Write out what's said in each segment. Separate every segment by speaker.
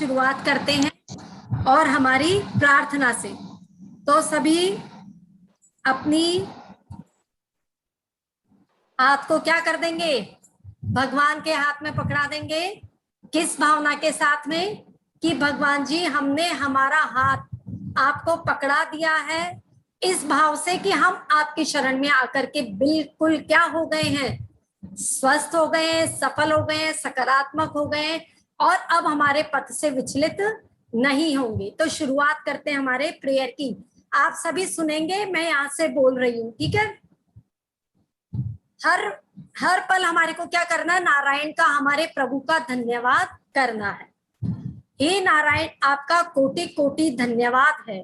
Speaker 1: शुरुआत करते हैं और हमारी प्रार्थना से। तो सभी अपनी हाथ को क्या कर देंगे, भगवान के हाथ में पकड़ा देंगे। किस भावना के साथ में कि भगवान जी हमने हमारा हाथ आपको पकड़ा दिया है, इस भाव से कि हम आपकी शरण में आकर के बिल्कुल क्या हो गए हैं, स्वस्थ हो गए हैं, सफल हो गए हैं, सकारात्मक हो गए हैं और अब हमारे पथ से विचलित नहीं होंगे। तो शुरुआत करते हैं हमारे प्रेयर की। आप सभी सुनेंगे, मैं यहाँ से बोल रही हूँ, ठीक है। हर पल हमारे को क्या करना है, नारायण का, हमारे प्रभु का धन्यवाद करना है। हे नारायण, आपका कोटि कोटि धन्यवाद है।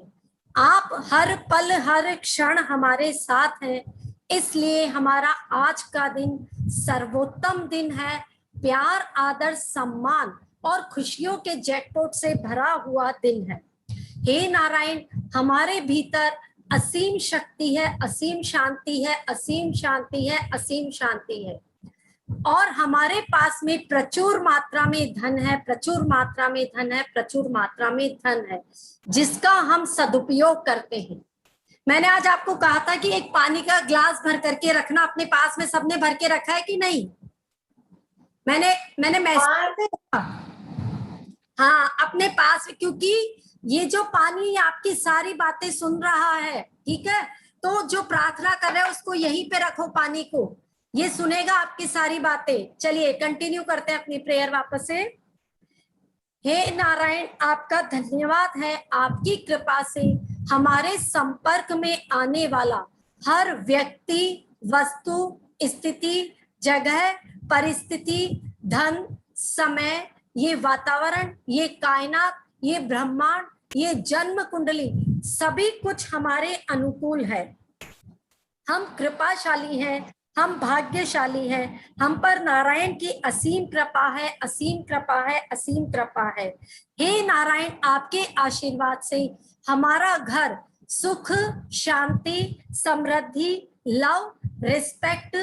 Speaker 1: आप हर पल हर क्षण हमारे साथ हैं, इसलिए हमारा आज का दिन सर्वोत्तम दिन है। प्यार, आदर, सम्मान और खुशियों के जैकपॉट से भरा हुआ दिन है। हे नारायण, हमारे भीतर असीम शक्ति है, असीम शांति है, असीम शांति है, असीम शांति है और हमारे पास में प्रचुर मात्रा में धन है, प्रचुर मात्रा में धन है, प्रचुर मात्रा में धन है, जिसका हम सदुपयोग करते हैं। मैंने आज आपको कहा था कि एक पानी का ग्लास भर करके रखना अपने पास में। सबने भर के रखा है कि नहीं? मैंने मैसेज, हाँ, अपने पास, क्योंकि ये जो पानी आपकी सारी बातें सुन रहा है, ठीक है, तो जो प्रार्थना कर रहे हैं उसको यहीं पे रखो, पानी को, ये सुनेगा आपकी सारी बातें। चलिए कंटिन्यू करते हैं अपनी प्रेयर वापस से। हे नारायण, आपका धन्यवाद है, आपकी कृपा से हमारे संपर्क में आने वाला हर व्यक्ति, वस्तु, स्थिति, जगह, परिस्थिति, धन, समय, ये वातावरण, ये कायनात, ये ब्रह्मांड, ये जन्म कुंडली, सभी कुछ हमारे अनुकूल है। हम कृपाशाली हैं, हम भाग्यशाली हैं, हम पर नारायण की असीम कृपा है, असीम कृपा है, असीम कृपा है। हे नारायण, आपके आशीर्वाद से हमारा घर सुख, शांति, समृद्धि, love, respect,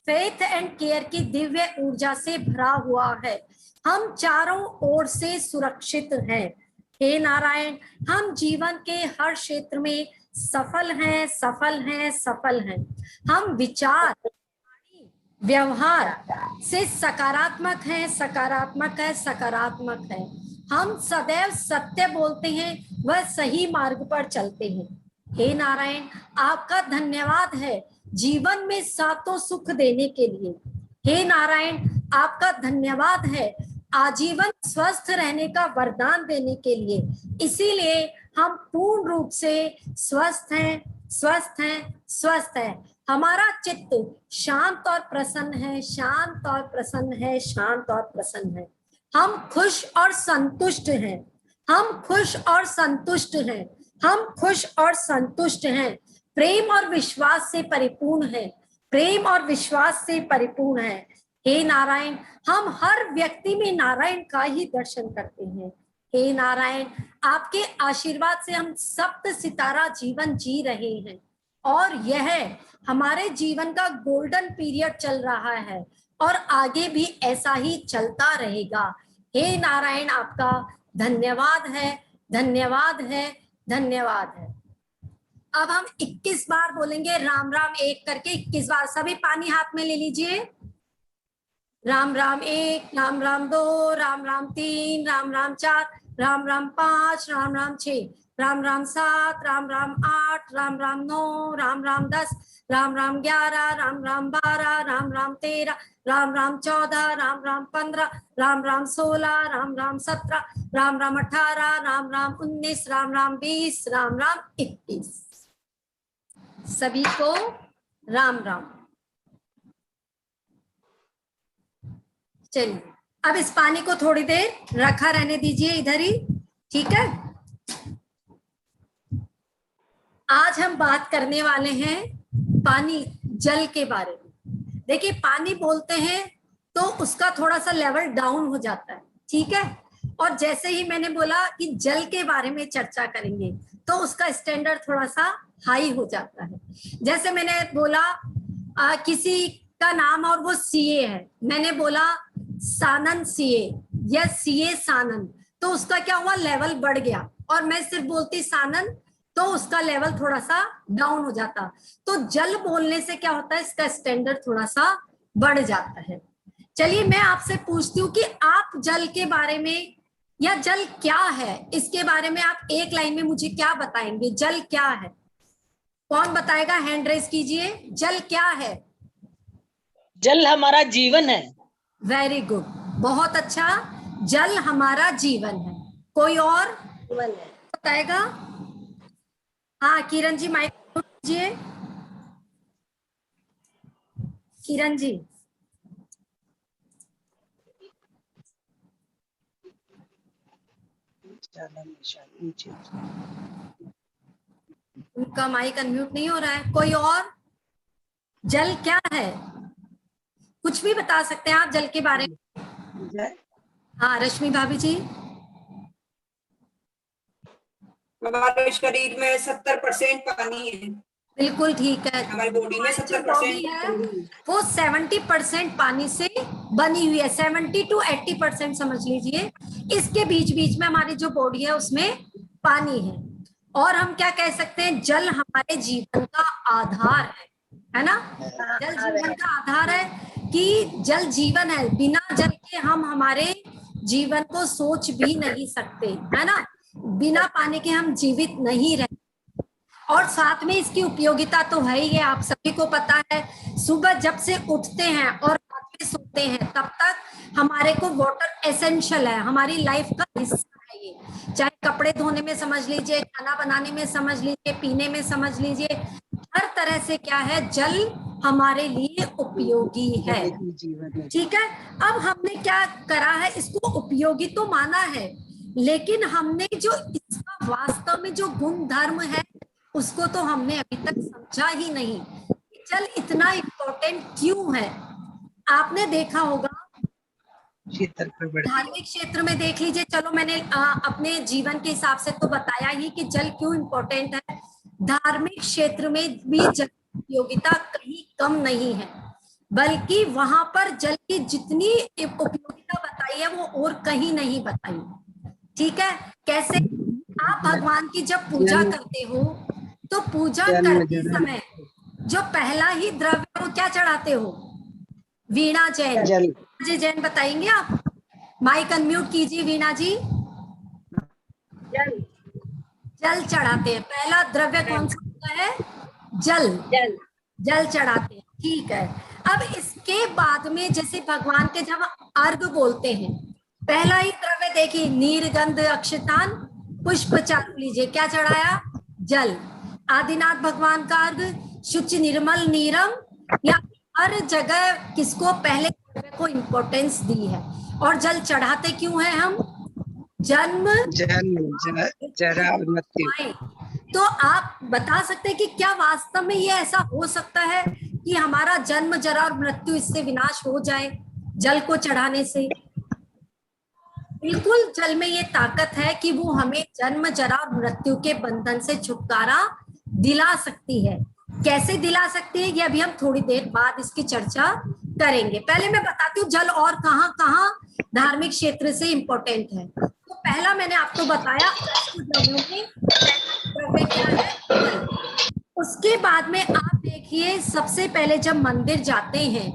Speaker 1: faith and care की दिव्य ऊर्जा से भरा हुआ है। हम चारों ओर से सुरक्षित हैं। हे नारायण, हम जीवन के हर क्षेत्र में सफल हैं, सफल हैं, सफल हैं। हम विचार, व्यवहार से सकारात्मक है, सकारात्मक है, सकारात्मक है। हम सदैव सत्य बोलते हैं, वह सही मार्ग पर चलते हैं। हे नारायण, आपका धन्यवाद है जीवन में सातों सुख देने के लिए। हे नारायण, आपका धन्यवाद है आजीवन स्वस्थ रहने का वरदान देने के लिए। इसीलिए हम पूर्ण रूप से स्वस्थ हैं, स्वस्थ हैं, स्वस्थ हैं। हमारा चित्त शांत और प्रसन्न है, शांत और प्रसन्न है, शांत और प्रसन्न है। हम खुश और संतुष्ट हैं, हम खुश और संतुष्ट हैं, हम खुश और संतुष्ट हैं। प्रेम और विश्वास से परिपूर्ण है, प्रेम और विश्वास से परिपूर्ण है। हे नारायण, हम हर व्यक्ति में नारायण का ही दर्शन करते हैं। हे नारायण, आपके आशीर्वाद से हम सप्त सितारा जीवन जी रहे हैं और यह हमारे जीवन का गोल्डन पीरियड चल रहा है और आगे भी ऐसा ही चलता रहेगा। हे नारायण, आपका धन्यवाद है, धन्यवाद है, धन्यवाद है। अब हम 21 बार बोलेंगे राम राम एक करके, 21 बार। सभी पानी हाथ में ले लीजिए। राम राम एक, राम राम दो, राम राम तीन, राम राम चार, राम राम पांच, राम राम 6, राम राम 7, राम राम 8, राम राम 9, राम राम 10, राम राम 11, राम राम 12, राम राम 13, राम राम 14, राम राम 15, राम राम 16, राम राम 17, राम राम 18, राम राम 19, राम राम 20, राम राम 21। सभी को राम राम। चलिए, अब इस पानी को थोड़ी देर रखा रहने दीजिए इधर ही, ठीक है। आज हम बात करने वाले हैं पानी, जल के बारे में। देखिए, पानी बोलते हैं तो उसका थोड़ा सा लेवल डाउन हो जाता है, ठीक है। और जैसे ही मैंने बोला कि जल के बारे में चर्चा करेंगे तो उसका स्टैंडर्ड थोड़ा सा हाई हो जाता है। जैसे मैंने बोला किसी का नाम और वो सीए है, मैंने बोला सानंद सीए या सीए सानंद, तो उसका क्या हुआ, लेवल बढ़ गया। और मैं सिर्फ बोलती सानन तो उसका लेवल थोड़ा सा डाउन हो जाता। तो जल बोलने से क्या होता है, इसका स्टैंडर्ड थोड़ा सा बढ़ जाता है। चलिए मैं आपसे पूछती हूँ कि आप जल के बारे में, या जल क्या है, इसके बारे में आप एक लाइन में मुझे क्या बताएंगे, जल क्या है? कौन बताएगा, हैंड रेज कीजिए। जल क्या है?
Speaker 2: जल हमारा जीवन है।
Speaker 1: वेरी गुड, बहुत अच्छा। जल हमारा जीवन है। कोई और बताएगा? हाँ किरण जी, माइक दीजिए। किरण जी। उनका माइक अनम्यूट नहीं हो रहा है। कोई और? जल क्या है? कुछ भी बता सकते हैं आप जल के बारे में। हाँ रश्मि भाभी जी।
Speaker 3: हमारे शरीर में 70% पानी है।
Speaker 1: बिल्कुल ठीक है।
Speaker 3: हमारी बॉडी में 70%
Speaker 1: है वो 70% पानी से बनी हुई है। 70 to 80% समझ लीजिए। इसके बीच बीच में हमारी जो बॉडी है उसमें पानी है। और हम क्या कह सकते हैं, जल हमारे जीवन का आधार है ना। जल जीवन का आधार है कि जल जीवन है, बिना जल के हम हमारे जीवन को सोच भी नहीं सकते, है ना। बिना पानी के हम जीवित नहीं रह। और साथ में इसकी उपयोगिता तो है ही है, आप सभी को पता है। सुबह जब से उठते हैं और रात में सोते हैं तब तक हमारे को वाटर एसेंशियल है, हमारी लाइफ का हिस्सा है ये। चाहे कपड़े धोने में समझ लीजिए, खाना बनाने में समझ लीजिए, पीने में समझ लीजिए, हर तरह से क्या है, जल हमारे लिए उपयोगी है। ठीक है। अब हमने क्या करा है, इसको उपयोगी तो माना है, लेकिन हमने जो इसका वास्तव में जो गुण धर्म है उसको तो हमने अभी तक समझा ही नहीं। जल इतना इम्पोर्टेंट क्यों है? आपने देखा होगा धार्मिक क्षेत्र में, देख लीजिए। चलो मैंने अपने जीवन के हिसाब से तो बताया ही कि जल क्यों इम्पोर्टेंट है। धार्मिक क्षेत्र में भी जल की उपयोगिता कहीं कम नहीं है, बल्कि वहां पर जल की जितनी उपयोगिता बताई है वो और कहीं नहीं बताई। ठीक है। कैसे? आप भगवान की जब पूजा करते हो तो पूजा करते समय जो पहला ही द्रव्य वो क्या चढ़ाते हो? वीणा जैन। जी जैन बताएंगे आप? माइक अनम्यूट कीजिए वीणा जी। जल। जल चढ़ाते हैं। पहला द्रव्य कौन सा होता है? जल। जल। जल चढ़ाते हैं। ठीक है। अब इसके बाद में जैसे भगवान के जब अर्घ बोलते हैं, पहला ही द्रव्य देखिए, नीरगंध अक्षतान पुष्प चालू लीजिए, क्या चढ़ाया? जल। आदिनाथ भगवान का अर्घ शुचि निर्मल नीरम, या हर जगह किसको पहले द्रव्य को इंपॉर्टेंस दी है। और जल चढ़ाते क्यों है हम? जन्म जरा मृत्यु। तो आप बता सकते हैं कि क्या वास्तव में ये ऐसा हो सकता है कि हमारा जन्म जरा और मृत्यु इससे विनाश हो जाए जल को चढ़ाने से? बिल्कुल, जल में ये ताकत है कि वो हमें जन्म जरा और मृत्यु के बंधन से छुटकारा दिला सकती है। कैसे दिला सकती है ये अभी हम थोड़ी देर बाद इसकी चर्चा करेंगे। पहले मैं बताती हूँ जल और कहाँ कहाँ धार्मिक क्षेत्र से इम्पोर्टेंट है। तो पहला मैंने आपको बताया द्रव्यों में द्रव्य क्या है? जल। उसके बाद में आप देखिए, सबसे पहले जब मंदिर जाते हैं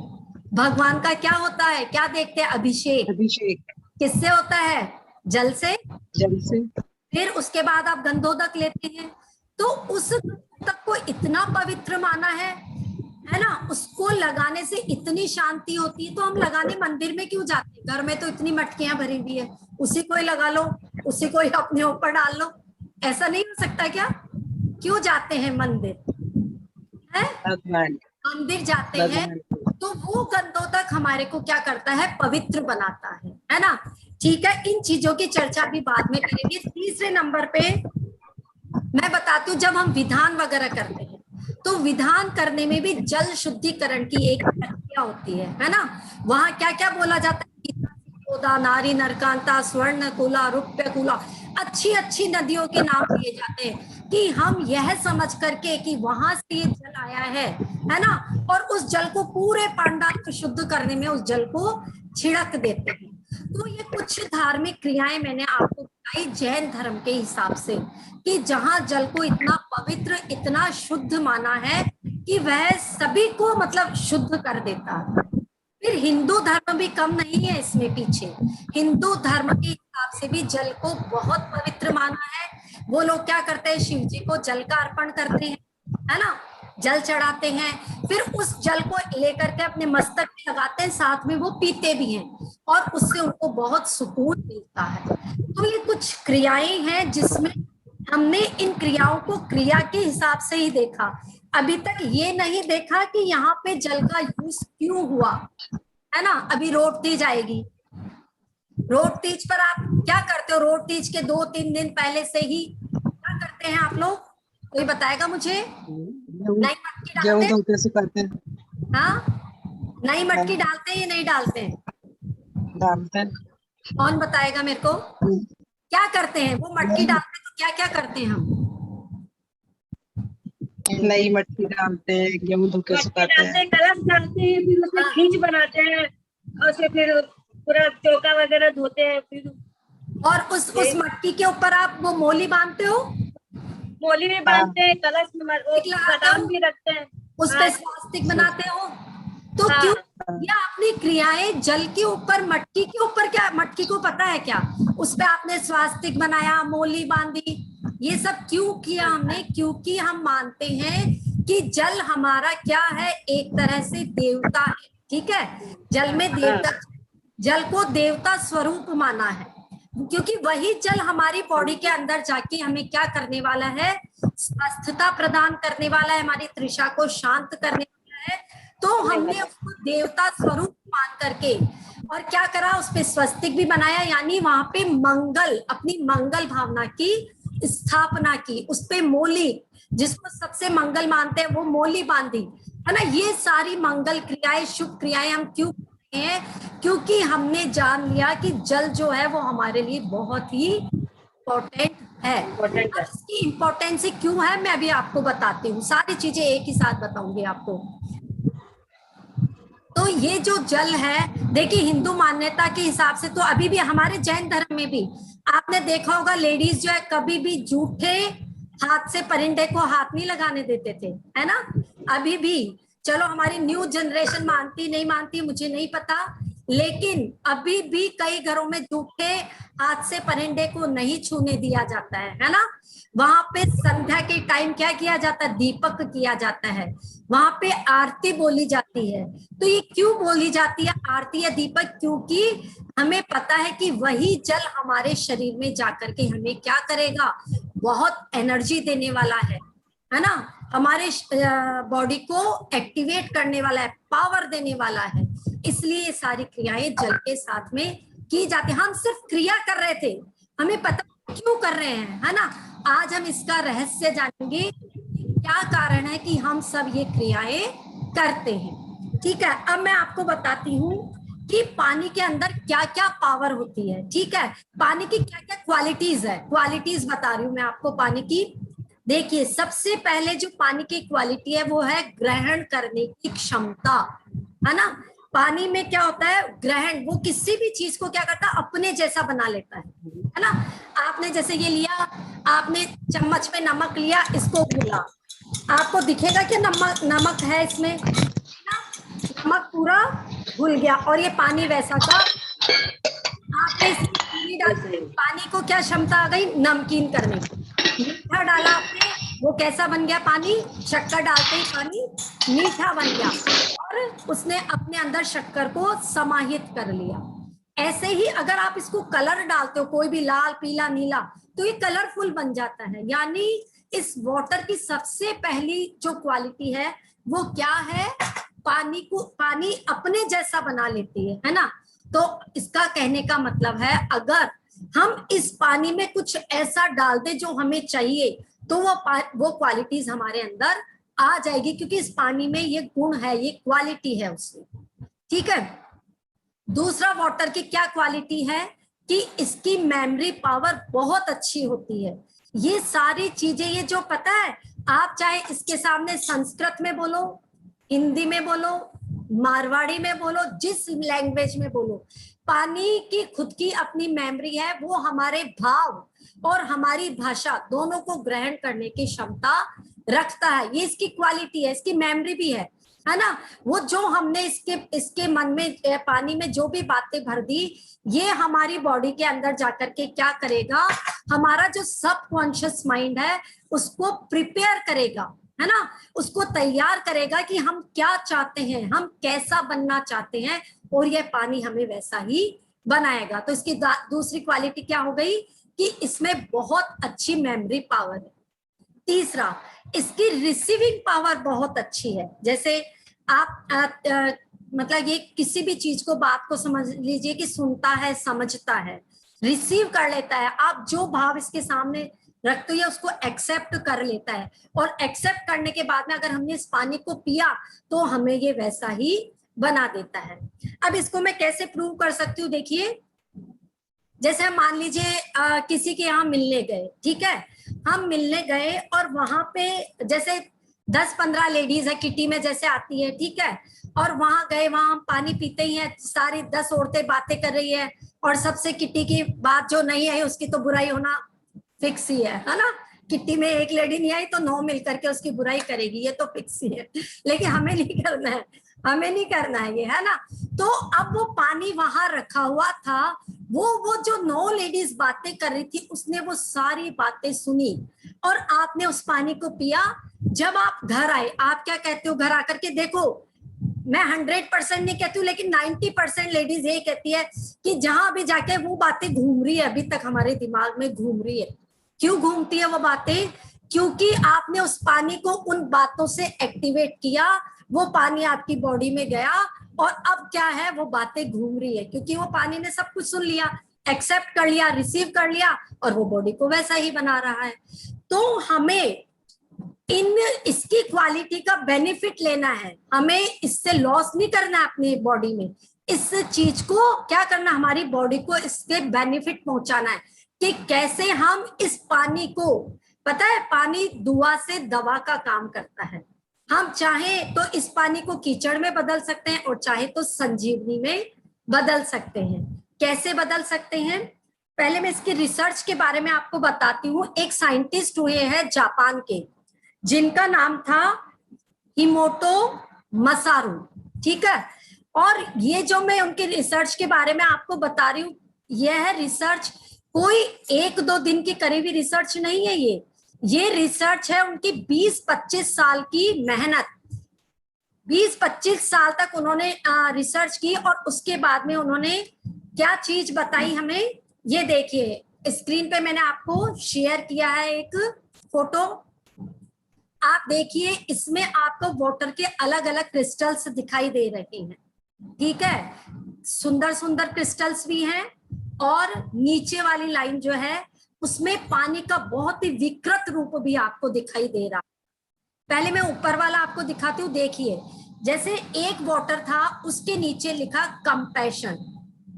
Speaker 1: भगवान का क्या होता है, क्या देखते हैं? अभिषेक। अभिषेक किससे होता है? जल से। जल से। फिर उसके बाद आप गंधोदक लेते हैं, तो उस गंधोदक को इतना पवित्र माना है ना। उसको लगाने से इतनी शांति होती है, तो हम लगाने मंदिर में क्यों जाते हैं? घर में तो इतनी मटकियां भरी हुई है, उसी को ही लगा लो, उसी को ही अपने ऊपर डाल लो। ऐसा नहीं हो सकता क्या? क्यों जाते हैं मंदिर? है मंदिर जाते हैं तो वो गंधोदक हमारे को क्या करता है? पवित्र बनाता है ना। ठीक है। इन चीजों की चर्चा भी बाद में करेंगे। तीसरे नंबर पे मैं बताती हूँ, जब हम विधान वगैरह करते हैं तो विधान करने में भी जल शुद्धिकरण की एक प्रक्रिया होती है ना। वहां क्या क्या बोला जाता है? नारी नरकांता स्वर्ण कुला रुप्य कुला, अच्छी अच्छी नदियों के नाम लिए जाते हैं कि हम यह समझ करके कि वहां से ये जल आया है ना। और उस जल को पूरे पांडाल को शुद्ध करने में उस जल को छिड़क देते हैं। तो ये कुछ धार्मिक क्रियाएं मैंने आपको बताई जैन धर्म के हिसाब से, कि जहां जल को इतना पवित्र, इतना शुद्ध माना है कि वह सभी को मतलब शुद्ध कर देता है। फिर हिंदू धर्म भी कम नहीं है इसमें पीछे। हिंदू धर्म के हिसाब से भी जल को बहुत पवित्र माना है। वो लोग क्या करते हैं, शिव जी को जल का अर्पण करते हैं, है ना, जल चढ़ाते हैं, फिर उस जल को लेकर के अपने मस्तक पे लगाते हैं, साथ में वो पीते भी हैं और उससे उनको बहुत सुकून मिलता है। तो ये कुछ क्रियाएं हैं जिसमें हमने इन क्रियाओं को क्रिया के हिसाब से ही देखा। अभी तक ये नहीं देखा कि यहाँ पे जल का यूज क्यों हुआ, है ना। अभी रोट तीज आएगी, रोट तीज पर आप क्या करते हो? रोट तीज के 2-3 दिन पहले से ही क्या करते हैं आप लोग, कोई बताएगा मुझे? नई मटकी डालते हैं,
Speaker 4: कैसे करते हैं?
Speaker 1: हाँ, नई मटकी डालते हैं या नहीं डालते हैं?
Speaker 4: डालते हैं।
Speaker 1: कौन बताएगा मेरे को? क्या करते हैं वो मटकी डालते हैं तो क्या क्या करते हैं हम?
Speaker 4: नई मटकी डालते हैं, गेहूं धो के सुखाते हैं,
Speaker 2: कलश डालते हैं, फिर उसमें खींच बनाते हैं और उसे फिर पूरा चौका वगैरह धोते हैं। फिर
Speaker 1: और उस मटकी के ऊपर आप वो मोली बांधते हो?
Speaker 2: मोली भी बांधते हैं, कलश में बादाम भी रखते हैं,
Speaker 1: उस पे स्वास्तिक बनाते हो। तो
Speaker 2: हाँ।
Speaker 1: क्यों ये आपने क्रियाएं जल के ऊपर, मटकी के ऊपर, क्या मटकी को पता है क्या, उस पे आपने स्वास्तिक बनाया, मोली बांधी, ये सब क्यों किया हमने? क्योंकि हम मानते हैं कि जल हमारा क्या है, एक तरह से देवता है, ठीक है। जल में देवता, जल को देवता स्वरूप माना है, क्योंकि वही जल हमारी बॉडी के अंदर जाके हमें क्या करने वाला है, स्वस्थता प्रदान करने वाला है, हमारी तृषा को शांत करने वाला है। तो हमने उसको देवता स्वरूप मान करके और क्या करा, उस पे स्वस्तिक भी बनाया, यानी वहां पे मंगल, अपनी मंगल भावना की स्थापना की। उस पे मोली, जिसको सबसे मंगल मानते हैं, वो मोली बांधी, है ना। ये सारी मंगल क्रियाएं, शुभ क्रियाएं हम क्यों करते हैं? क्योंकि हमने जान लिया कि जल जो है वो हमारे लिए बहुत ही इम्पोर्टेंट है। अब इसकी इम्पोर्टेंस क्यों है मैं अभी आपको बताती हूँ, सारी चीजें एक ही साथ बताऊंगी आपको। तो ये जो जल है, देखिए हिंदू मान्यता के हिसाब से तो अभी भी हमारे जैन धर्म में भी आपने देखा होगा, लेडीज जो है कभी भी जूठे हाथ से परिंदे को हाथ नहीं लगाने देते थे, है ना। अभी भी, चलो हमारी न्यू जनरेशन मानती नहीं मानती मुझे नहीं पता, लेकिन अभी भी कई घरों में जूठे हाथ से परिंदे को नहीं छूने दिया जाता है ना। वहां पे संध्या के टाइम क्या किया जाता है, दीपक किया जाता है, वहां पे आरती बोली जाती है। तो ये क्यों बोली जाती है आरती या दीपक? क्योंकि हमें पता है कि वही जल हमारे शरीर में जाकर के हमें क्या करेगा, बहुत एनर्जी देने वाला है ना, हमारे बॉडी को एक्टिवेट करने वाला है, पावर देने वाला है। इसलिए ये सारी क्रियाएं जल के साथ में की जाती है। हम सिर्फ क्रिया कर रहे थे, हमें पता क्यों कर रहे हैं, है ना। आज हम इसका रहस्य जानेंगे, क्या कारण है कि हम सब ये क्रियाएं करते हैं, ठीक है। अब मैं आपको बताती हूँ कि पानी के अंदर क्या क्या पावर होती है, ठीक है। पानी की क्या क्या क्वालिटीज है, क्वालिटीज बता रही हूँ मैं आपको पानी की। देखिए सबसे पहले जो पानी की क्वालिटी है वो है ग्रहण करने की क्षमता, है ना। पानी में क्या होता है, ग्रहण, वो किसी भी चीज को क्या करता है, अपने जैसा बना लेता है ना। आपने जैसे ये लिया, आपने चम्मच में नमक लिया, इसको घोला, आपको दिखेगा कि नमक है इसमें ना, नमक पूरा घुल गया और ये पानी वैसा का। आपने पानी को क्या क्षमता आ गई, नमकीन करने की। मीठा डाला आपने, वो कैसा बन गया पानी, शक्कर डालते ही पानी मीठा बन गया और उसने अपने अंदर शक्कर को समाहित कर लिया। ऐसे ही अगर आप इसको कलर डालते हो, कोई भी लाल पीला नीला, तो ये कलरफुल बन जाता है। यानी इस वाटर की सबसे पहली जो क्वालिटी है वो क्या है, पानी अपने जैसा बना लेती है ना। तो इसका कहने का मतलब है, अगर हम इस पानी में कुछ ऐसा डाल दे जो हमें चाहिए, तो वो क्वालिटीज हमारे अंदर आ जाएगी, क्योंकि इस पानी में ये गुण है, ये क्वालिटी है उसमें, ठीक है। दूसरा, वाटर की क्या क्वालिटी है कि इसकी मेमोरी पावर बहुत अच्छी होती है। ये सारी चीजें, ये जो पता है, आप चाहे इसके सामने संस्कृत में बोलो, हिंदी में बोलो, मारवाड़ी में बोलो, जिस लैंग्वेज में बोलो, पानी की खुद की अपनी मेमोरी है, वो हमारे भाव और हमारी भाषा दोनों को ग्रहण करने की क्षमता रखता है। ये इसकी क्वालिटी है, इसकी मेमोरी भी है ना। वो जो हमने इसके मन में पानी में जो भी बातें भर दी, ये हमारी बॉडी के अंदर जाकर के क्या करेगा, हमारा जो सबकॉन्शियस माइंड है उसको प्रिपेयर करेगा, है ना, उसको तैयार करेगा कि हम क्या चाहते हैं, हम कैसा बनना चाहते हैं, और ये पानी हमें वैसा ही बनाएगा। तो इसकी दूसरी क्वालिटी क्या हो गई कि इसमें बहुत अच्छी मेमोरी पावर है। तीसरा, इसकी रिसीविंग पावर बहुत अच्छी है। जैसे आप मतलब ये किसी भी चीज को, बात को समझ लीजिए कि सुनता है, समझता है, रिसीव कर लेता है। आप जो भाव इसके सामने रखते हो उसको एक्सेप्ट कर लेता है, और एक्सेप्ट करने के बाद में अगर हमने इस पानी को पिया तो हमें ये वैसा ही बना देता है। अब इसको मैं कैसे प्रूव कर सकती हूँ, देखिए, जैसे हम मान लीजिए किसी के यहाँ मिलने गए, ठीक है, हम मिलने गए और वहां पे जैसे 10-15 लेडीज है, किटी में जैसे आती है, ठीक है, और वहां गए, वहां हम पानी पीते ही हैं, सारी 10 औरतें बातें कर रही है, और सबसे किटी की बात जो नहीं आई उसकी तो बुराई होना फिक्स ही है ना। किट्टी में एक लेडी नहीं आई तो 9 मिलकर के उसकी बुराई करेगी, ये तो फिक्स ही है। लेकिन हमें नहीं करना है, हमें नहीं करना है ये, है ना। तो अब वो पानी वहां रखा हुआ था, वो जो 9 लेडीज बातें कर रही थी, उसने वो सारी बातें सुनी और आपने उस पानी को पिया। जब आप घर आए, आप क्या कहते हो घर आकर के? देखो, मैं 100% नहीं कहती हूँ, लेकिन 90% लेडीज ये कहती है कि जहां भी जाके वो बातें घूम रही है, अभी तक हमारे दिमाग में घूम रही है। क्यों घूमती है वो बातें? क्योंकि आपने उस पानी को उन बातों से एक्टिवेट किया, वो पानी आपकी बॉडी में गया और अब क्या है, वो बातें घूम रही है, क्योंकि वो पानी ने सब कुछ सुन लिया, एक्सेप्ट कर लिया, रिसीव कर लिया, और वो बॉडी को वैसा ही बना रहा है। तो हमें इसकी क्वालिटी का बेनिफिट लेना है, हमें इससे लॉस नहीं करना है अपनी बॉडी में। इस चीज को क्या करना, हमारी बॉडी को इससे बेनिफिट पहुंचाना है कि कैसे हम इस पानी को, पता है पानी दुआ से दवा का काम करता है। हम चाहे तो इस पानी को कीचड़ में बदल सकते हैं और चाहे तो संजीवनी में बदल सकते हैं। कैसे बदल सकते हैं? पहले मैं इसकी रिसर्च के बारे में आपको बताती हूँ। एक साइंटिस्ट हुए हैं जापान के, जिनका नाम था हिमोटो मसारू, ठीक है। और ये जो मैं उनके रिसर्च के बारे में आपको बता रही हूँ, यह है रिसर्च कोई 1-2 दिन की करीबी रिसर्च नहीं है, ये रिसर्च है उनकी 20-25 साल की मेहनत। 20-25 साल तक उन्होंने रिसर्च की और उसके बाद में उन्होंने क्या चीज बताई हमें, ये देखिए स्क्रीन पे मैंने आपको शेयर किया है एक फोटो, आप देखिए। इसमें आपको वाटर के अलग अलग क्रिस्टल्स दिखाई दे रहे हैं, ठीक है, सुंदर सुंदर क्रिस्टल्स भी हैं, और नीचे वाली लाइन जो है उसमें पानी का बहुत ही विकृत रूप भी आपको दिखाई दे रहा। पहले मैं ऊपर वाला आपको दिखाती हूँ, देखिए, जैसे एक वाटर था, उसके नीचे लिखा कंपैशन,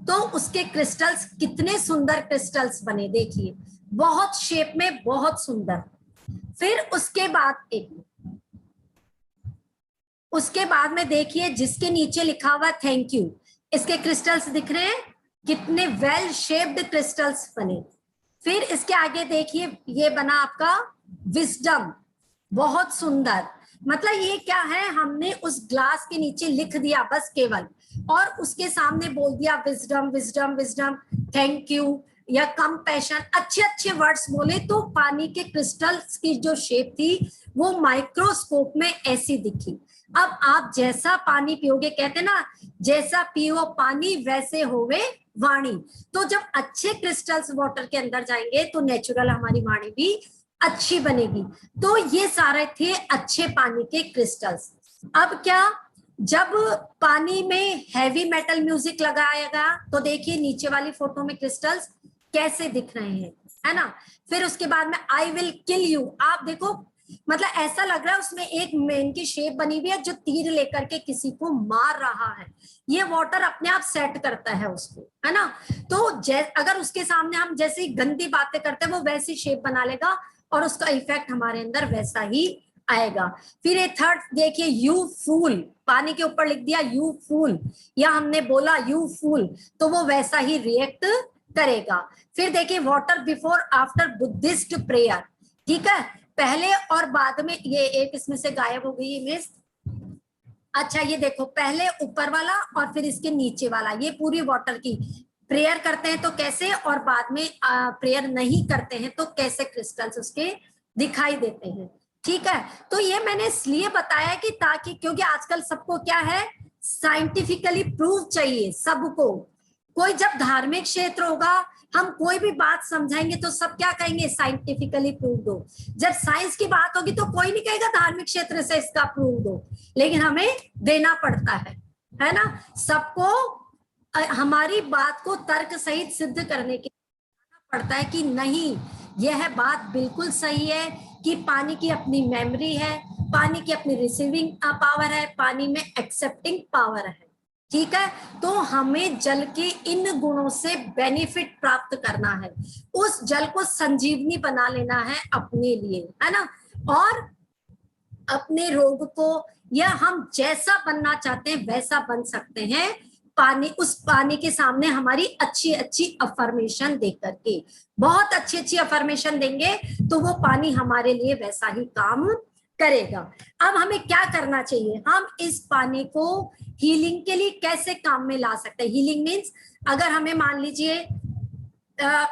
Speaker 1: तो उसके क्रिस्टल्स कितने सुंदर क्रिस्टल्स बने, देखिए, बहुत शेप में, बहुत सुंदर। फिर उसके बाद में देखिए, जिसके नीचे लिखा हुआ थैंक यू, इसके क्रिस्टल्स दिख रहे हैं, कितने वेल शेप्ड क्रिस्टल्स बने। फिर इसके आगे देखिए, ये बना आपका विजडम, बहुत सुंदर। मतलब ये क्या है, हमने उस ग्लास के नीचे लिख दिया बस केवल, और उसके सामने बोल दिया wisdom wisdom wisdom, thank you या कंपैशन, अच्छे अच्छे वर्ड्स बोले, तो पानी के क्रिस्टल्स की जो शेप थी वो माइक्रोस्कोप में ऐसी दिखी। अब आप जैसा पानी पियोगे, कहते ना जैसा पियो पानी वैसे होवे वाणी, तो जब अच्छे क्रिस्टल्स वाटर के अंदर जाएंगे तो नेचुरल हमारी वाणी भी अच्छी बनेगी। तो ये सारे थे अच्छे पानी के क्रिस्टल्स। अब क्या, जब पानी में हैवी मेटल म्यूजिक लगाएगा तो देखिए नीचे वाली फोटो में क्रिस्टल्स कैसे दिख रहे हैं, है ना। फिर उसके बाद में आई विल किल यू, आप देखो, मतलब ऐसा लग रहा है उसमें एक मैन की शेप बनी हुई है जो तीर लेकर के किसी को मार रहा है। ये वाटर अपने आप सेट करता है उसको, है ना। तो अगर उसके सामने हम जैसी गंदी बातें करते हैं वो वैसी शेप बना लेगा और उसका इफेक्ट हमारे अंदर वैसा ही आएगा। फिर ये थर्ड देखिए, यू फूल, पानी के ऊपर लिख दिया यू फूल, या हमने बोला यू फूल, तो वो वैसा ही रिएक्ट करेगा। फिर देखिए water before after Buddhist prayer, ठीक है, पहले और बाद में, ये एक इसमें से गायब हो गई इमेज। अच्छा ये देखो, पहले ऊपर वाला और फिर इसके नीचे वाला, ये पूरी वाटर की प्रेयर करते हैं तो कैसे, और बाद में प्रेयर नहीं करते हैं तो कैसे क्रिस्टल्स उसके दिखाई देते हैं। ठीक है, तो ये मैंने इसलिए बताया कि ताकि, क्योंकि आजकल सबको क्या है, साइंटिफिकली प्रूव चाहिए सबको। कोई जब धार्मिक क्षेत्र होगा, हम कोई भी बात समझाएंगे तो सब क्या कहेंगे, साइंटिफिकली प्रूव दो। जब साइंस की बात होगी तो कोई नहीं कहेगा धार्मिक क्षेत्र से इसका प्रूव दो, लेकिन हमें देना पड़ता है ना, सबको हमारी बात को तर्क सहित सिद्ध करने के पड़ता है कि नहीं, यह बात बिल्कुल सही है कि पानी की अपनी मेमोरी है, पानी की अपनी रिसीविंग पावर है, पानी में एक्सेप्टिंग पावर है। ठीक है, तो हमें जल के इन गुणों से बेनिफिट प्राप्त करना है, उस जल को संजीवनी बना लेना है अपने लिए, है ना, और अपने रोग को, या हम जैसा बनना चाहते हैं वैसा बन सकते हैं पानी, उस पानी के सामने हमारी अच्छी अच्छी अफर्मेशन दे करके। बहुत अच्छी अच्छी अफर्मेशन देंगे तो वो पानी हमारे लिए वैसा ही काम करेगा। अब हमें क्या करना चाहिए, हम इस पानी को हीलिंग के लिए कैसे काम में ला सकते हैं। हीलिंग मीन्स अगर हमें मान लीजिए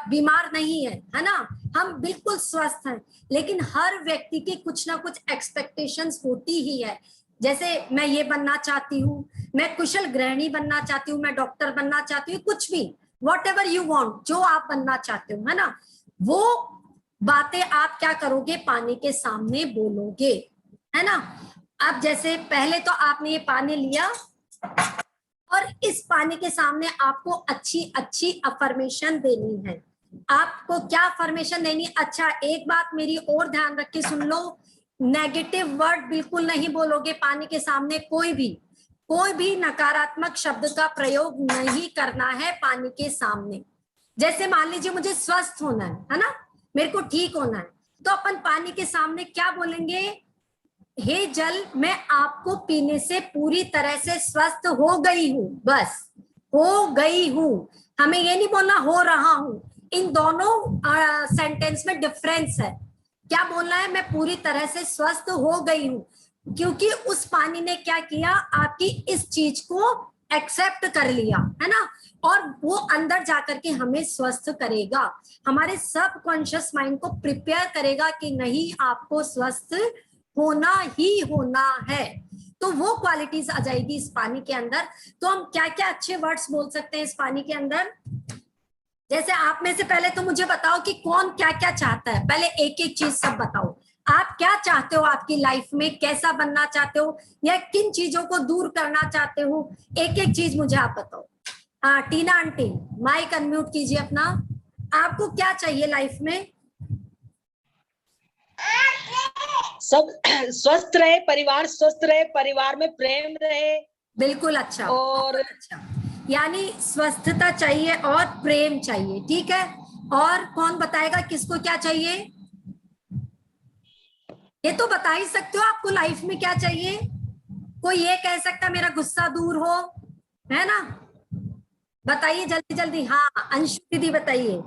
Speaker 1: बीमार नहीं है ना, हम बिल्कुल स्वस्थ हैं, लेकिन हर व्यक्ति की कुछ ना कुछ एक्सपेक्टेशंस होती ही है। जैसे मैं ये बनना चाहती हूँ, मैं कुशल गृहिणी बनना चाहती हूँ, मैं डॉक्टर बनना चाहती हूँ, कुछ भी, वॉट एवर यू वॉन्ट, जो आप बनना चाहते हो, है ना, वो बातें आप क्या करोगे, पानी के सामने बोलोगे, है ना। अब जैसे पहले तो आपने ये पानी लिया और इस पानी के सामने आपको अच्छी अच्छी अफर्मेशन देनी है। आपको क्या अफर्मेशन देनी, अच्छा एक बात मेरी और ध्यान रख के सुन लो, नेगेटिव वर्ड बिल्कुल नहीं बोलोगे पानी के सामने, कोई भी नकारात्मक शब्द का प्रयोग नहीं करना है पानी के सामने। जैसे मान लीजिए मुझे स्वस्थ होना है ना, मेरे को ठीक होना है, तो अपन पानी के सामने क्या बोलेंगे, हे जल, मैं आपको पीने से पूरी तरह से स्वस्थ हो गई हूं, बस हो गई हूं। हमें ये नहीं बोलना हो रहा हूं, इन दोनों सेंटेंस में डिफरेंस है। क्या बोलना है, मैं पूरी तरह से स्वस्थ हो गई हूं, क्योंकि उस पानी ने क्या किया, आपकी इस चीज को एक्सेप्ट कर लिया, है ना, और वो अंदर जाकर के हमें स्वस्थ करेगा, हमारे सबकॉन्शियस माइंड को प्रिपेयर करेगा कि नहीं, आपको स्वस्थ होना ही होना है। तो वो क्वालिटीज आ जाएगी इस पानी के अंदर। तो हम क्या क्या अच्छे वर्ड्स बोल सकते हैं इस पानी के अंदर। जैसे आप में से पहले तो मुझे बताओ कि कौन क्या क्या चाहता है, पहले एक एक चीज सब बताओ। आप क्या चाहते हो आपकी लाइफ में, कैसा बनना चाहते हो, या किन चीजों को दूर करना चाहते हो, एक एक चीज मुझे आप बताओ। हाँ टीना आंटी, माइक अनम्यूट कीजिए अपना। आपको क्या चाहिए लाइफ में?
Speaker 5: सब स्वस्थ रहे, परिवार स्वस्थ रहे, परिवार में प्रेम रहे।
Speaker 1: बिल्कुल, अच्छा,
Speaker 5: और
Speaker 1: अच्छा, यानी स्वस्थता चाहिए और प्रेम चाहिए, ठीक है। और कौन बताएगा किसको क्या चाहिए? ये तो बता ही सकते हो आपको लाइफ में क्या चाहिए। कोई ये कह सकता मेरा गुस्सा दूर हो, है ना, बताइए जल्दी जल्दी। हाँ अंशु दीदी बताइए।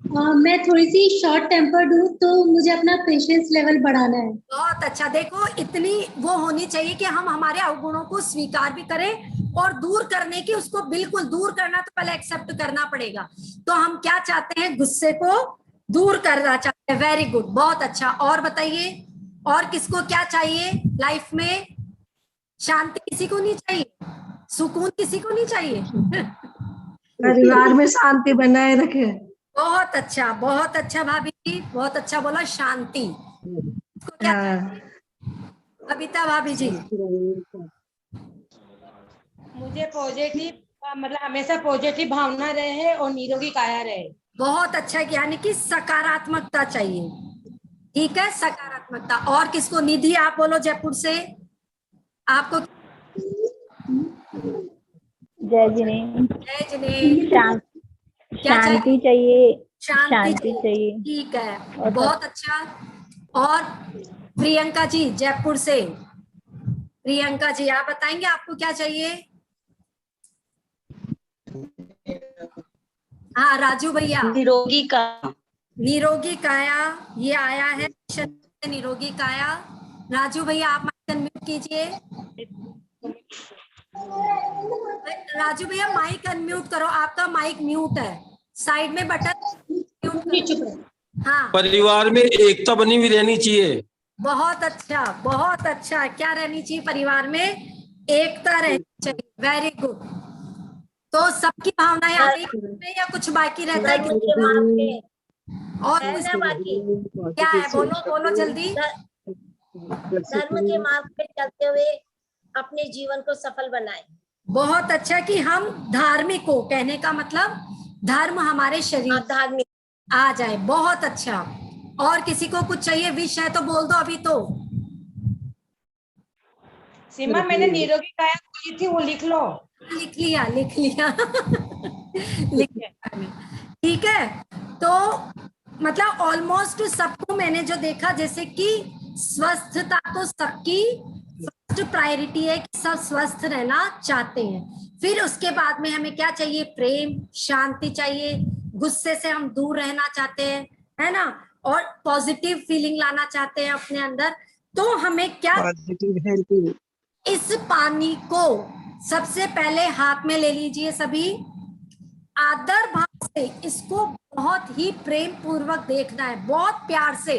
Speaker 6: मैं थोड़ी सी शॉर्ट टेम्पर्ड हूँ, तो मुझे अपना पेशेंस लेवल बढ़ाना है।
Speaker 1: बहुत अच्छा, देखो इतनी वो होनी चाहिए कि हम हमारे अवगुणों को स्वीकार भी करें और दूर करने की, उसको बिल्कुल दूर करना तो पहले एक्सेप्ट करना पड़ेगा। तो हम क्या चाहते हैं, गुस्से को दूर करना चाहते हैं। वेरी गुड, बहुत अच्छा। और बताइए, और किसको क्या चाहिए लाइफ में? शांति किसी को नहीं चाहिए, सुकून किसी को नहीं चाहिए।
Speaker 7: परिवार में शांति बनाए रखे।
Speaker 1: बहुत अच्छा भाभी जी, बहुत अच्छा बोला, शांति। इसको क्या कविता भाभी जी?
Speaker 8: मुझे पॉजिटिव, मतलब हमेशा पॉजिटिव भावना रहे और निरोगी काया रहे।
Speaker 1: बहुत अच्छा, यानी कि सकारात्मकता चाहिए, ठीक है, सकारात्मकता। और किसको? निधि आप बोलो जयपुर से, आपको?
Speaker 9: जय जिनेन्द्र।
Speaker 1: जय जिनेन्द्र।
Speaker 9: शांति चाहिए,
Speaker 1: शांति
Speaker 9: चाहिए।
Speaker 1: ठीक है, बहुत अच्छा। और प्रियंका जी जयपुर से, प्रियंका जी आप बताएंगे आपको क्या चाहिए? हाँ राजू भैया,
Speaker 5: निरोगी का,
Speaker 1: निरोगी काया ये आया है, निरोगी काया। राजू भैया आप माइक अनम्यूट कीजिए। राजू भैया माइक अनम्यूट करो, आपका माइक म्यूट है, साइड में बटन म्यूट करो। हाँ
Speaker 10: परिवार में एकता बनी हुई रहनी चाहिए।
Speaker 1: बहुत अच्छा, बहुत अच्छा। क्या रहनी चाहिए परिवार में? एकता रहनी चाहिए। Very good. तो सबकी भावनाएं आ गई या कुछ बाकी रहता है? और कुछ बाकी क्या है? बोलो बोलो जल्दी।
Speaker 11: धर्म के मार्ग पे चलते हुए अपने जीवन को सफल बनाएं।
Speaker 1: बहुत अच्छा कि हम धार्मिक हो, कहने का मतलब धर्म हमारे शरीर
Speaker 11: धार्मिक
Speaker 1: आ जाए। बहुत अच्छा। और किसी को कुछ चाहिए, विश है तो बोल दो अभी तो।
Speaker 8: सीमा मैंने निरोगी काया बोली थी, वो लिख लो।
Speaker 1: लिख लिया लिख लिया लिख लिया। ठीक है, तो मतलब ऑलमोस्ट सबको मैंने जो देखा, जैसे कि स्वस्थता तो सबकी फर्स्ट प्रायोरिटी है कि सब स्वस्थ रहना चाहते हैं। फिर उसके बाद में हमें क्या चाहिए? प्रेम, शांति चाहिए, गुस्से से हम दूर रहना चाहते हैं, है ना, और पॉजिटिव फीलिंग लाना चाहते हैं अपने अंदर। तो हमें क्या, इस पानी को सबसे पहले हाथ में ले लीजिए सभी, आदर भाव से इसको बहुत ही प्रेम पूर्वक देखना है, बहुत प्यार से,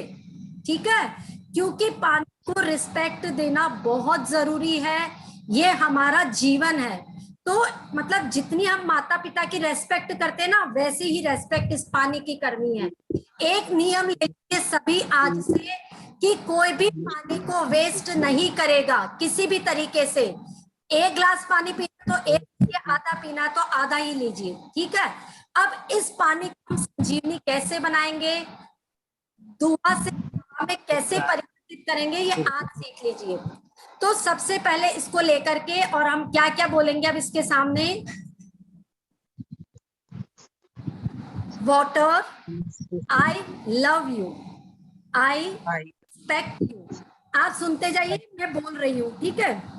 Speaker 1: ठीक है, क्योंकि पानी को रिस्पेक्ट देना बहुत जरूरी है। ये हमारा जीवन है। तो मतलब जितनी हम माता पिता की रेस्पेक्ट करते हैं ना, वैसे ही रेस्पेक्ट इस पानी की करनी है। एक नियम लेके सभी आज से कि कोई भी पानी को वेस्ट नहीं करेगा किसी भी तरीके से। एक गिलास पानी पीना तो एक, आधा पीना तो आधा ही लीजिए, ठीक है। अब इस पानी को हम संजीवनी कैसे बनाएंगे, दुआ से हमें कैसे परिवर्तित करेंगे, ये आज सीख लीजिए। तो सबसे पहले इसको लेकर के, और हम क्या क्या बोलेंगे अब इसके सामने? Water, I love you, I respect you. आप सुनते जाइए, मैं बोल रही हूँ, ठीक है।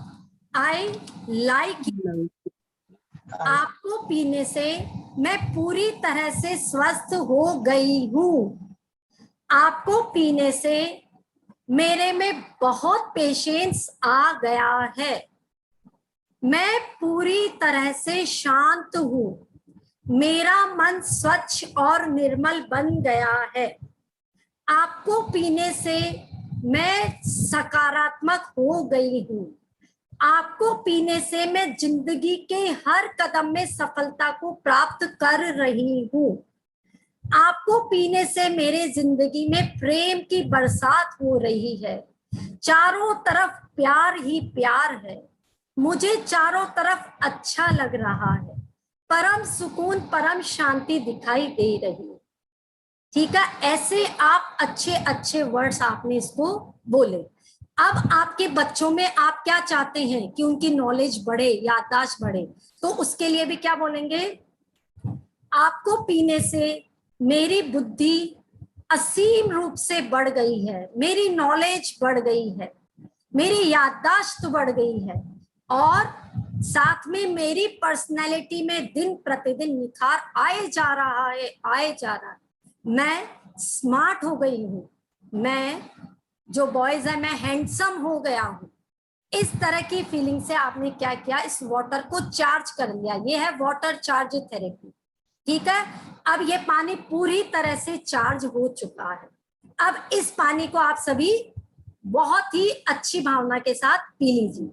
Speaker 1: आई लाइक यू, आपको पीने से मैं पूरी तरह से स्वस्थ हो गई हूँ। आपको पीने से मेरे में बहुत पेशेंस आ गया है। मैं पूरी तरह से शांत हूँ। मेरा मन स्वच्छ और निर्मल बन गया है। आपको पीने से मैं सकारात्मक हो गई हूँ। आपको पीने से मैं जिंदगी के हर कदम में सफलता को प्राप्त कर रही हूँ। आपको पीने से मेरे जिंदगी में प्रेम की बरसात हो रही है। चारों तरफ प्यार ही प्यार है। मुझे चारों तरफ अच्छा लग रहा है। परम सुकून, परम शांति दिखाई दे रही है। ठीक है, ऐसे आप अच्छे अच्छे वर्ड्स आपने इसको बोले। अब आपके बच्चों में आप क्या चाहते हैं कि उनकी नॉलेज बढ़े, याददाश्त बढ़े, तो उसके लिए भी क्या बोलेंगे? आपको पीने से मेरी बुद्धि असीम रूप से बढ़ गई है, मेरी नॉलेज बढ़ गई है, मेरी याददाश्त बढ़ गई है, और साथ में मेरी पर्सनैलिटी में दिन प्रतिदिन निखार आए जा रहा है, आए जा रहा है। मैं स्मार्ट हो गई हूँ, मैं जो बॉयज है मैं हैंडसम हो गया हूँ। इस तरह की फीलिंग से आपने क्या किया? इस वाटर को चार्ज कर लिया। ये है वाटर चार्ज थेरेपी, ठीक है। अब ये पानी पूरी तरह से चार्ज हो चुका है। अब इस पानी को आप सभी बहुत ही अच्छी भावना के साथ पी लीजिए।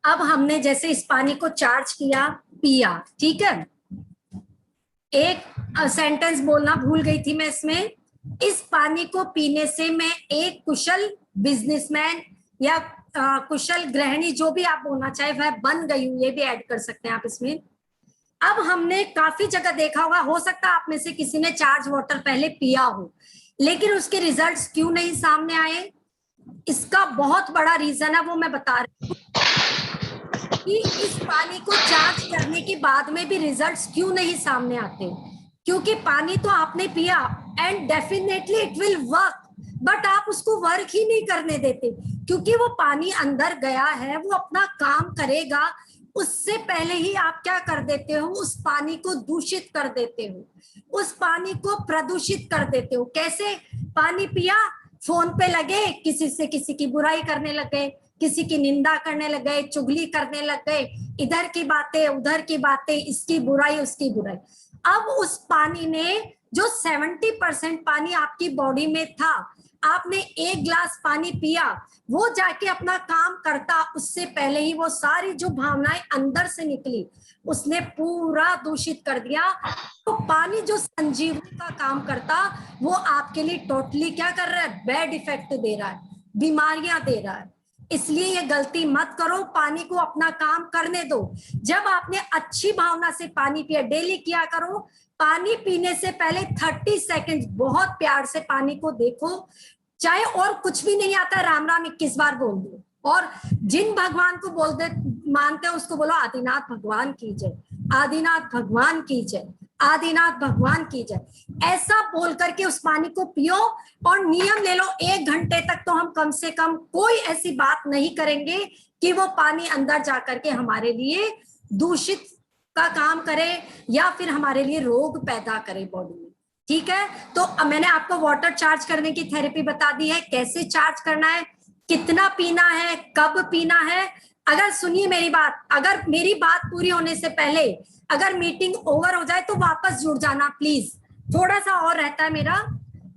Speaker 1: अब हमने जैसे इस पानी को चार्ज किया, पिया, ठीक है। एक सेंटेंस बोलना भूल गई थी मैं इसमें। इस पानी को पीने से मैं एक कुशल बिजनेसमैन या कुशल गृहिणी, जो भी आप बोलना चाहे, वह बन गई हूं। ये भी ऐड कर सकते हैं आप इसमें। अब हमने काफी जगह देखा होगा, हो सकता है आप में से किसी ने चार्ज वाटर पहले पिया हो, लेकिन उसके रिजल्ट्स क्यों नहीं सामने आए? इसका बहुत बड़ा रीजन है, वो मैं बता रही हूँ। कि इस पानी को चार्ज करने के बाद में भी रिजल्ट्स क्यों नहीं सामने आते, क्योंकि पानी तो आपने पिया and definitely it will work, but आप उसको वर्क ही नहीं करने देते, क्योंकि वो पानी अंदर गया है, वो अपना काम करेगा, उससे पहले ही आप क्या कर देते हो, उस पानी को दूषित कर देते हो, उस पानी को प्रदूषित कर देते हो। कैसे? पानी पिया, फोन पे लगे, किसी से किसी की बुराई करने लगे, किसी की निंदा करने लगे, चुगली करने लगे, इधर की बातें उधर की बातें, इसकी बुराई उसकी बुराई। अब उस पानी ने जो 70% पानी आपकी बॉडी में था, आपने 1 गिलास पानी पिया, वो जाके अपना काम करता, उससे पहले ही वो सारी जो भावनाएं अंदर से निकली उसने पूरा दूषित कर दिया। तो पानी जो संजीवनी का काम करता, वो आपके लिए टोटली क्या कर रहा है, बैड इफेक्ट दे रहा है, बीमारियां दे रहा है। इसलिए ये गलती मत करो, पानी को अपना काम करने दो। जब आपने अच्छी भावना से पानी पिया, डेली किया करो, पानी पीने से पहले 30 सेकंड बहुत प्यार से पानी को देखो, चाहे और कुछ भी नहीं आता, राम राम 21 बार बोल दो, और जिन भगवान को बोलते मानते हैं उसको बोलो आदिनाथ भगवान की जय, आदिनाथ भगवान की जय, आदिनाथ भगवान की जय। ऐसा बोल करके उस पानी को पियो और नियम ले लो, 1 घंटे तक तो हम कम से कम कोई ऐसी बात नहीं करेंगे कि वो पानी अंदर जा करके हमारे लिए दूषित का काम करे या फिर हमारे लिए रोग पैदा करे बॉडी में। ठीक है, तो मैंने आपको वाटर चार्ज करने की थेरेपी बता दी है, कैसे चार्ज करना है, कितना पीना है, कब पीना है। अगर सुनिए मेरी बात, अगर मेरी बात पूरी होने से पहले अगर मीटिंग ओवर हो जाए तो वापस जुड़ जाना प्लीज, थोड़ा सा और रहता है मेरा,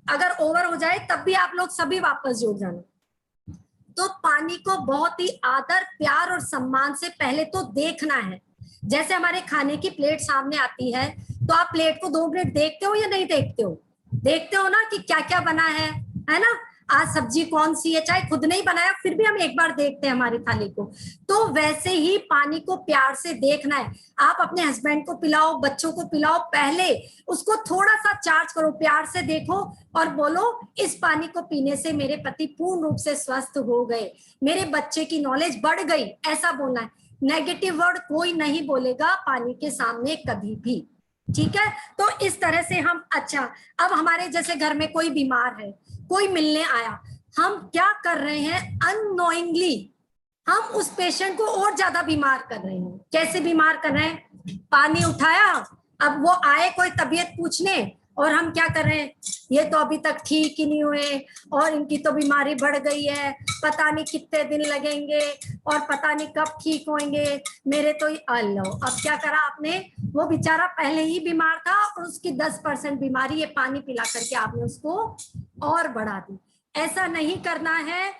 Speaker 1: अगर ओवर हो जाए तब भी आप लोग सभी वापस जुड़ जाना। तो पानी को बहुत ही आदर, प्यार और सम्मान से पहले तो देखना है। जैसे हमारे खाने की प्लेट सामने आती है तो आप प्लेट को 2 मिनट देखते हो या नहीं देखते हो? देखते हो ना कि क्या क्या बना है ना, आज सब्जी कौन सी है, चाहे खुद नहीं बनाया फिर भी हम एक बार देखते हैं हमारी थाली को। तो वैसे ही पानी को प्यार से देखना है। आप अपने हस्बैंड को पिलाओ, बच्चों को पिलाओ, पहले उसको थोड़ा सा चार्ज करो, प्यार से देखो और बोलो इस पानी को पीने से मेरे पति पूर्ण रूप से स्वस्थ हो गए, मेरे बच्चे की नॉलेज बढ़ गई, ऐसा बोलना है। नेगेटिव वर्ड कोई नहीं बोलेगा पानी के सामने कभी भी। ठीक है, तो इस तरह से हम, अच्छा अब हमारे जैसे घर में कोई बीमार है, कोई मिलने आया, हम क्या कर रहे हैं, अननोइंगली हम उस पेशेंट को और ज्यादा बीमार कर रहे हैं। कैसे बीमार कर रहे हैं? पानी उठाया, अब वो आए कोई तबीयत पूछने और हम क्या कर रहे हैं, ये तो अभी तक ठीक ही नहीं हुए और इनकी तो बीमारी बढ़ गई है, पता नहीं कितने दिन लगेंगे और पता नहीं कब ठीक होंगे, मेरे तो अल्लाह। अब क्या करा आपने, वो बेचारा पहले ही बीमार था और उसकी 10% बीमारी ये पानी पिला करके आपने उसको और बढ़ा दी। ऐसा नहीं करना है,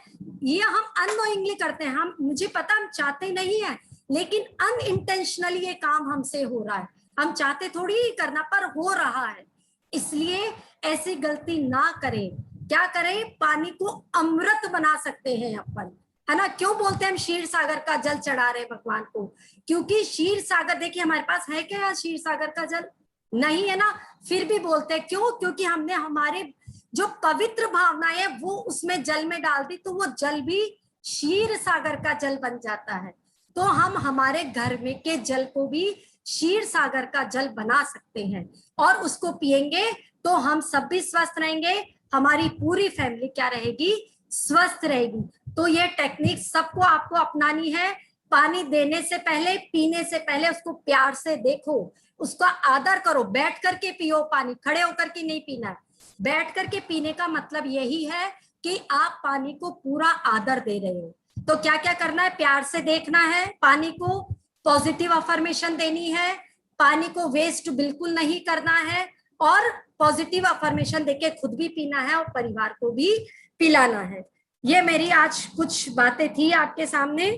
Speaker 1: ये हम अननोइंगली करते हैं, हम, मुझे पता हम चाहते नहीं है, लेकिन अनइंटेंशनली ये काम हमसे हो रहा है। हम चाहते थोड़ी ही करना, पर हो रहा है। इसलिए ऐसी गलती ना करें। क्या करें, पानी को अमृत बना सकते हैं अपन, है ना। क्यों बोलते हैं हम क्षीर सागर का जल चढ़ा रहे भगवान को? क्योंकि क्षीर सागर, देखिए हमारे पास है क्या क्षीर सागर का जल? नहीं है ना, फिर भी बोलते हैं। क्यों? क्योंकि हमने हमारे जो पवित्र भावनाएं है वो उसमें जल में डाल दी, तो वो जल भी क्षीर सागर का जल बन जाता है। तो हम हमारे घर में के जल को भी क्षीर सागर का जल बना सकते हैं और उसको पिएंगे तो हम सब भी स्वस्थ रहेंगे, हमारी पूरी फैमिली क्या रहेगी, स्वस्थ रहेगी। तो ये टेक्निक सबको आपको अपनानी है। पानी देने से पहले, पीने से पहले उसको प्यार से देखो, उसका आदर करो, बैठ करके पियो पानी, खड़े होकर के नहीं पीना है। बैठ करके पीने का मतलब यही है कि आप पानी को पूरा आदर दे रहे हो। तो क्या क्या करना है, प्यार से देखना है, पानी को पॉजिटिव अफर्मेशन देनी है, पानी को वेस्ट बिल्कुल नहीं करना है और पॉजिटिव अफर्मेशन देके खुद भी पीना है और परिवार को भी पिलाना है। ये मेरी आज कुछ बातें थी आपके सामने।